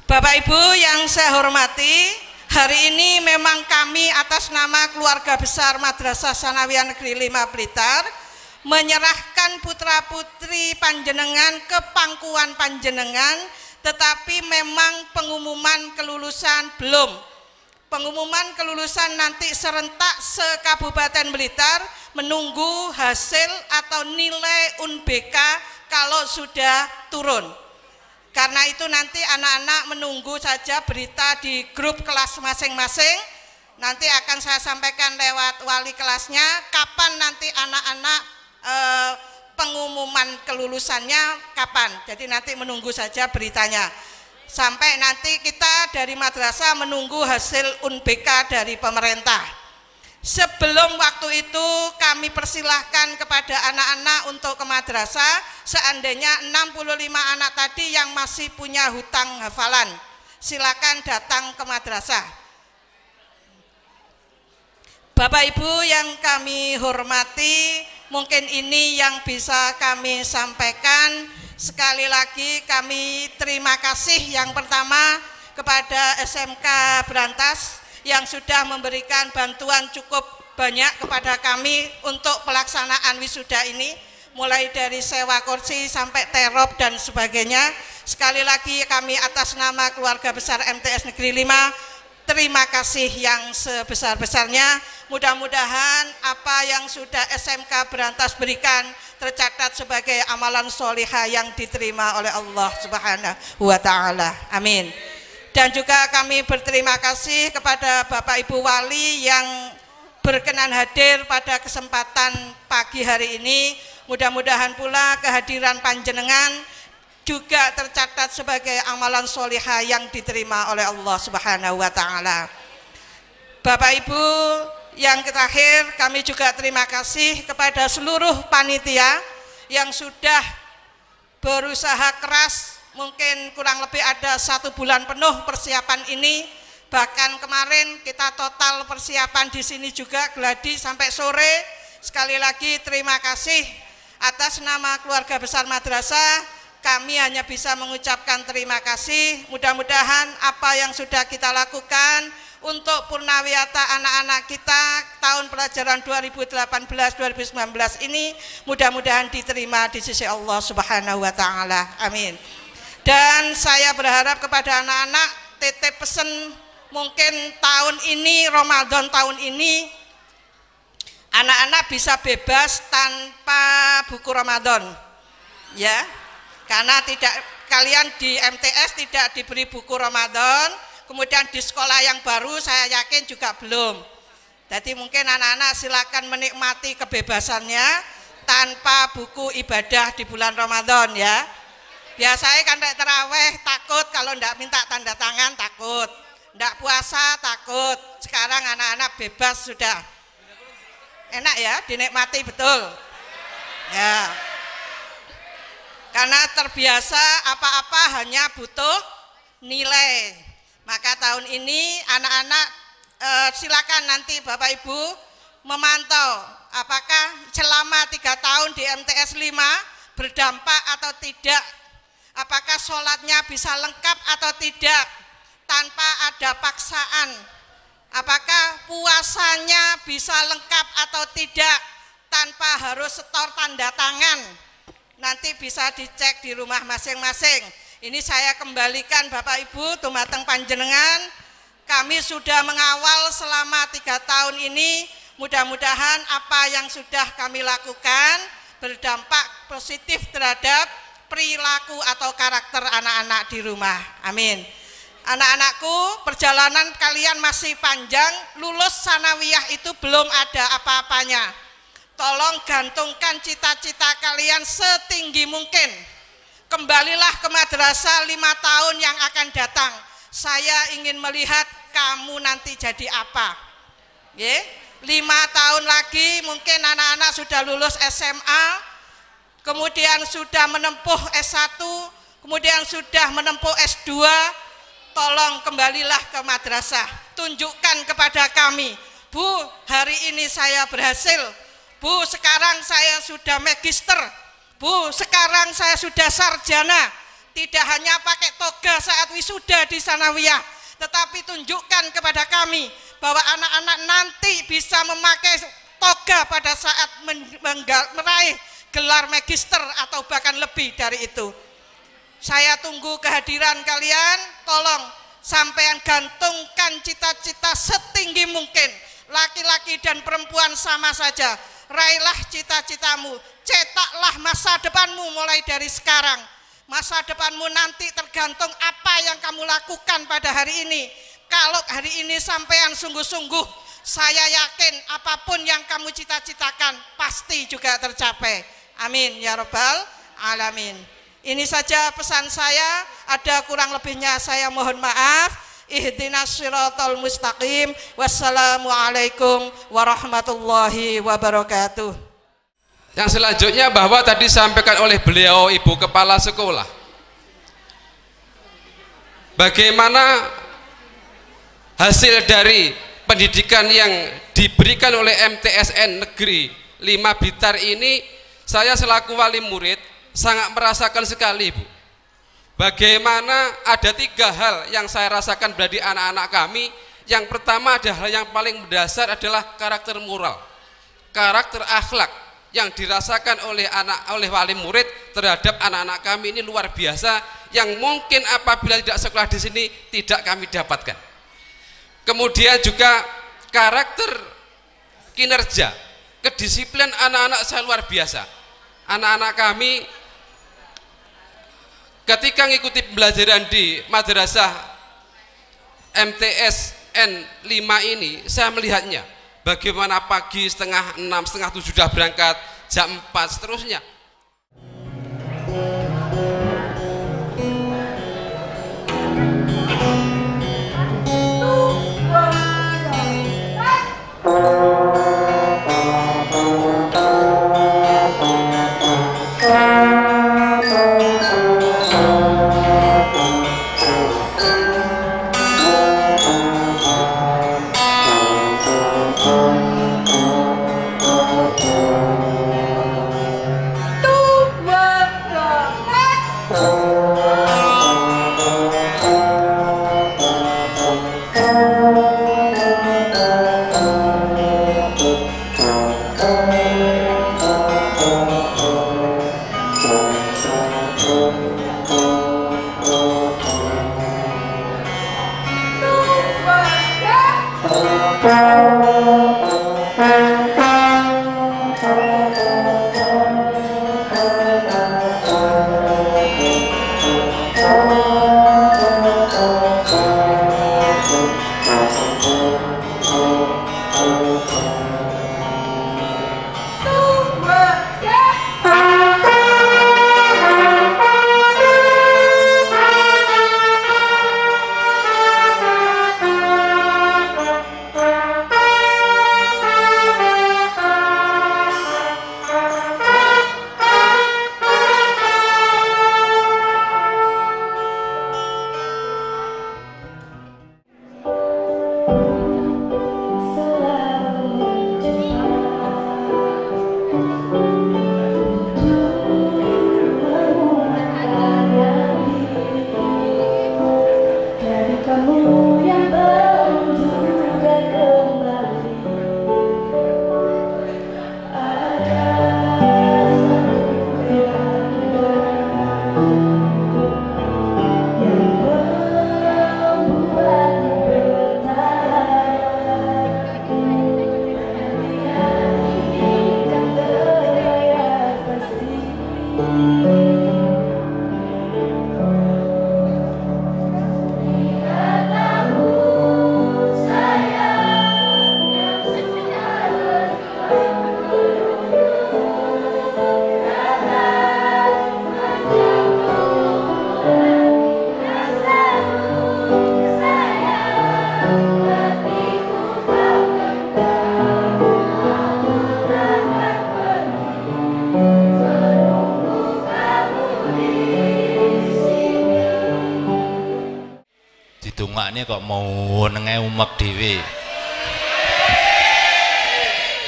Bapak Ibu yang saya hormati, hari ini memang kami atas nama keluarga besar Madrasah Tsanawiyah Negeri 5 Blitar menyerahkan putra-putri panjenengan ke pangkuan panjenengan, tetapi memang pengumuman kelulusan belum. Pengumuman kelulusan nanti serentak se-Kabupaten Blitar, menunggu hasil atau nilai UNBK kalau sudah turun. Karena itu nanti anak-anak menunggu saja berita di grup kelas masing-masing. Nanti akan saya sampaikan lewat wali kelasnya kapan nanti anak-anak pengumuman kelulusannya kapan. Jadi nanti menunggu saja beritanya. Sampai nanti kita dari madrasah menunggu hasil UNBK dari pemerintah. Sebelum waktu itu kami persilahkan kepada anak-anak untuk ke madrasah, seandainya 65 anak tadi yang masih punya hutang hafalan, silakan datang ke madrasah. Bapak Ibu yang kami hormati, mungkin ini yang bisa kami sampaikan. Sekali lagi kami terima kasih yang pertama kepada SMK Brantas yang sudah memberikan bantuan cukup banyak kepada kami untuk pelaksanaan wisuda ini, mulai dari sewa kursi sampai terop dan sebagainya. Sekali lagi kami atas nama keluarga besar MTS Negeri 5 berterima kasih yang sebesar-besarnya. Mudah-mudahan apa yang sudah SMK Berantas berikan tercatat sebagai amalan solihah yang diterima oleh Allah Subhanahu wa Ta'ala. Amin. Dan juga kami berterima kasih kepada Bapak Ibu Wali yang berkenan hadir pada kesempatan pagi hari ini. Mudah-mudahan pula kehadiran panjenengan juga tercatat sebagai amalan solihah yang diterima oleh Allah Subhanahu wa Ta'ala. Bapak Ibu, yang terakhir kami juga terima kasih kepada seluruh panitia yang sudah berusaha keras, mungkin kurang lebih ada 1 bulan penuh persiapan ini. Bahkan kemarin kita total persiapan di sini juga geladi sampai sore. Sekali lagi terima kasih atas nama keluarga besar madrasah. Kami hanya bisa mengucapkan terima kasih. Mudah-mudahan apa yang sudah kita lakukan untuk purnawiyata anak-anak kita tahun pelajaran 2018-2019 ini mudah-mudahan diterima di sisi Allah Subhanahu wa Ta'ala. Amin. Dan saya berharap kepada anak-anak titip pesan, mungkin tahun ini, Ramadan tahun ini, anak-anak bisa bebas tanpa buku Ramadan, ya. Karena kalian di MTS tidak diberi buku Ramadan, kemudian di sekolah yang baru saya yakin juga belum. Jadi mungkin anak-anak silakan menikmati kebebasannya tanpa buku ibadah di bulan Ramadan, ya. Biasanya kan terawih takut kalau ndak minta tanda tangan, takut. Ndak puasa takut. Sekarang anak-anak bebas sudah. Enak ya, dinikmati betul. Ya. Karena terbiasa apa-apa hanya butuh nilai. Maka tahun ini anak-anak silakan nanti Bapak Ibu memantau apakah selama 3 tahun di MTS 5 berdampak atau tidak. Apakah sholatnya bisa lengkap atau tidak tanpa ada paksaan. Apakah puasanya bisa lengkap atau tidak tanpa harus setor tanda tangan. Nanti bisa dicek di rumah masing-masing. Ini saya kembalikan Bapak Ibu dumateng panjenengan. Kami sudah mengawal selama 3 tahun ini. Mudah-mudahan apa yang sudah kami lakukan berdampak positif terhadap perilaku atau karakter anak-anak di rumah. Amin. Anak-anakku, perjalanan kalian masih panjang. Lulus sanawiyah itu belum ada apa-apanya. Tolong gantungkan cita-cita kalian setinggi mungkin. Kembalilah ke madrasah 5 tahun yang akan datang. Saya ingin melihat kamu nanti jadi apa. 5 tahun lagi mungkin anak-anak sudah lulus SMA, kemudian sudah menempuh S1, kemudian sudah menempuh S2. Tolong kembalilah ke madrasah. Tunjukkan kepada kami, Bu, hari ini saya berhasil. Bu, sekarang saya sudah magister. Bu, sekarang saya sudah sarjana. Tidak hanya pakai toga saat wisuda di sanawiyah, tetapi tunjukkan kepada kami bahwa anak-anak nanti bisa memakai toga pada saat meraih gelar magister atau bahkan lebih dari itu. Saya tunggu kehadiran kalian. Tolong sampean gantungkan cita-cita setinggi mungkin. Laki-laki dan perempuan sama saja. Raihlah cita-citamu, cetaklah masa depanmu mulai dari sekarang. Masa depanmu nanti tergantung apa yang kamu lakukan pada hari ini. Kalau hari ini sampean sungguh-sungguh, saya yakin apapun yang kamu cita-citakan pasti juga tercapai. Amin ya rabbal alamin. Ini saja pesan saya. Ada kurang lebihnya saya mohon maaf. Ihdinas siratal mustaqim. Wassalamualaikum warahmatullahi wabarakatuh. Yang selanjutnya bahwa tadi disampaikan oleh beliau Ibu Kepala Sekolah, bagaimana hasil dari pendidikan yang diberikan oleh MTSN Negeri 5 Blitar ini. Saya selaku wali murid sangat merasakan sekali, Bu. Bagaimana ada 3 hal yang saya rasakan dari anak-anak kami. Yang pertama adalah yang paling mendasar adalah karakter moral, karakter akhlak yang dirasakan oleh wali murid terhadap anak-anak kami ini luar biasa, yang mungkin apabila tidak sekolah di sini tidak kami dapatkan. kemudian juga karakter kinerja, kedisiplinan anak-anak saya luar biasa. Anak-anak kami ketika mengikuti pembelajaran di madrasah MTSN 5 ini, saya melihatnya bagaimana pagi setengah 6, setengah 7 sudah berangkat, jam 4 seterusnya. Kok mau nengah umek dewe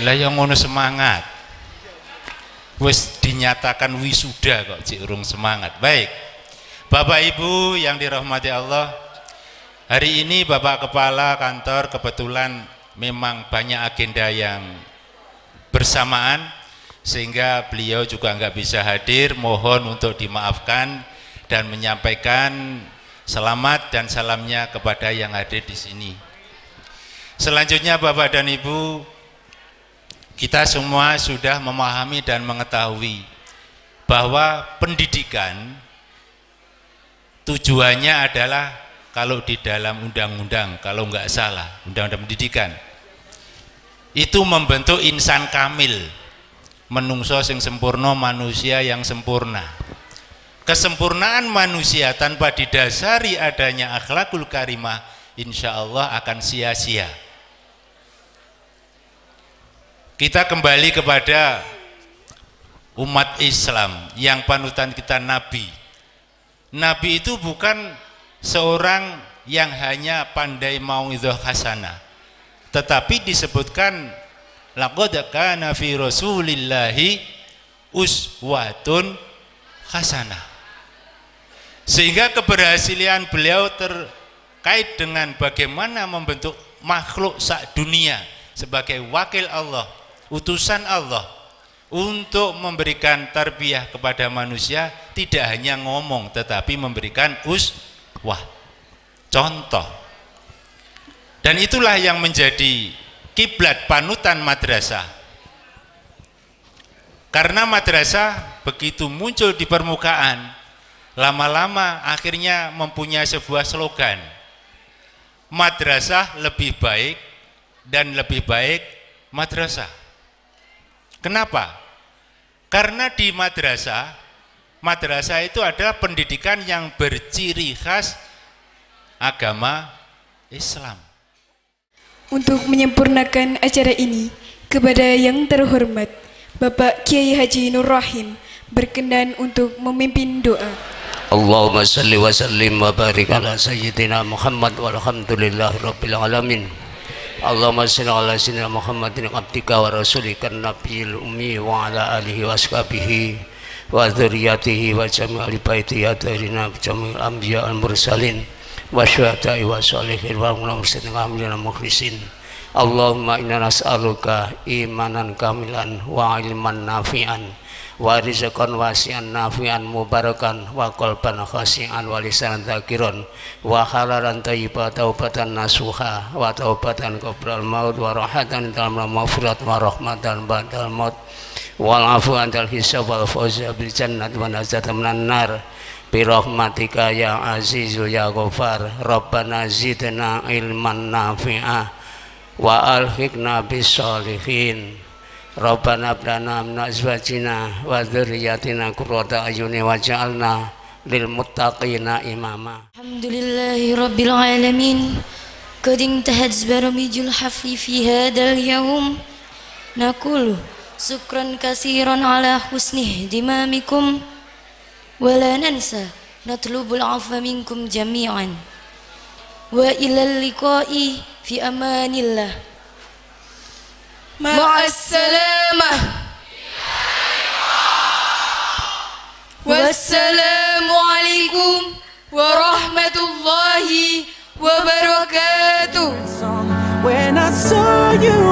lah yang ngono semangat wis dinyatakan wisuda kok cik urung semangat. Baik Bapak Ibu yang dirahmati Allah, hari ini Bapak Kepala Kantor kebetulan memang banyak agenda yang bersamaan sehingga beliau juga nggak bisa hadir, mohon untuk dimaafkan dan menyampaikan selamat dan salamnya kepada yang hadir di sini. Selanjutnya Bapak dan Ibu, kita semua sudah memahami dan mengetahui bahwa pendidikan tujuannya adalah kalau di dalam undang-undang, kalau nggak salah, undang-undang pendidikan itu membentuk insan kamil, menungso sing sempurna, manusia yang sempurna. Kesempurnaan manusia tanpa didasari adanya akhlakul karimah, insya Allah akan sia-sia. Kita kembali kepada umat Islam yang panutan kita Nabi. Nabi itu bukan seorang yang hanya pandai mau'izah hasanah, tetapi disebutkan laqad kana fi rasulillahi uswatun hasanah. Sehingga keberhasilan beliau terkait dengan bagaimana membentuk makhluk sak dunia sebagai wakil Allah, utusan Allah untuk memberikan tarbiyah kepada manusia, tidak hanya ngomong tetapi memberikan uswah, contoh. Dan itulah yang menjadi kiblat panutan madrasah. Karena madrasah begitu muncul di permukaan, lama-lama akhirnya mempunyai sebuah slogan, madrasah lebih baik dan lebih baik madrasah. Kenapa? Karena di madrasah itu adalah pendidikan yang berciri khas agama Islam. Untuk menyempurnakan acara ini, kepada yang terhormat Bapak Kiai Haji Nur Rahim berkenan untuk memimpin doa. Allahumma salli wa sallim wa barik ala sayyidina Muhammad walhamdulillahi rabbil alamin. Allahumma salli ala sayyidina Muhammadin abdika wa rasulika nabiyil ummi wa ala alihi wa ashabihi wa dzurriyyatihi wa jami'il baiti ya tayyibin jami'il anbiya al mursalin wa syuhada'i wa sholihin wa mursalin wa mukhlisin. Allahumma inna nas'aluka imanan kamilan wa ilman nafi'an wa rizqan wasi'an nafi'an mubarakan wa qalban khashi'an wa lisanan dzakiran wa halalan thayyiban taubatan nasuha wa taubatan qabla al-maut wa rahatan dalam maghfirat wa rahmatan ba'dal maut wal afwan dal hisab wal fawza bil jannati wa najatan minan nar bi rahmatika ya azizu ya ghafar. Rabbana zidna ilman nafi'a wa alhiqna bis sholihin. Rabbana hablana min azwajina wa dzurriyyatina qurrata a'yunin waj'alna lil muttaqina imama. Alhamdulillahi rabbil alamin. Qad intahat baramijul hafli fi hadzal yawm. Naqulu syukran katsiran ala husni ihtimamikum wa la nansa natlubul afwa minkum jami'an. Wa ilal liqa'i fi amanillah. Ma'assalamah. Wassalamualaikum warahmatullahi wabarakatuh. When I saw you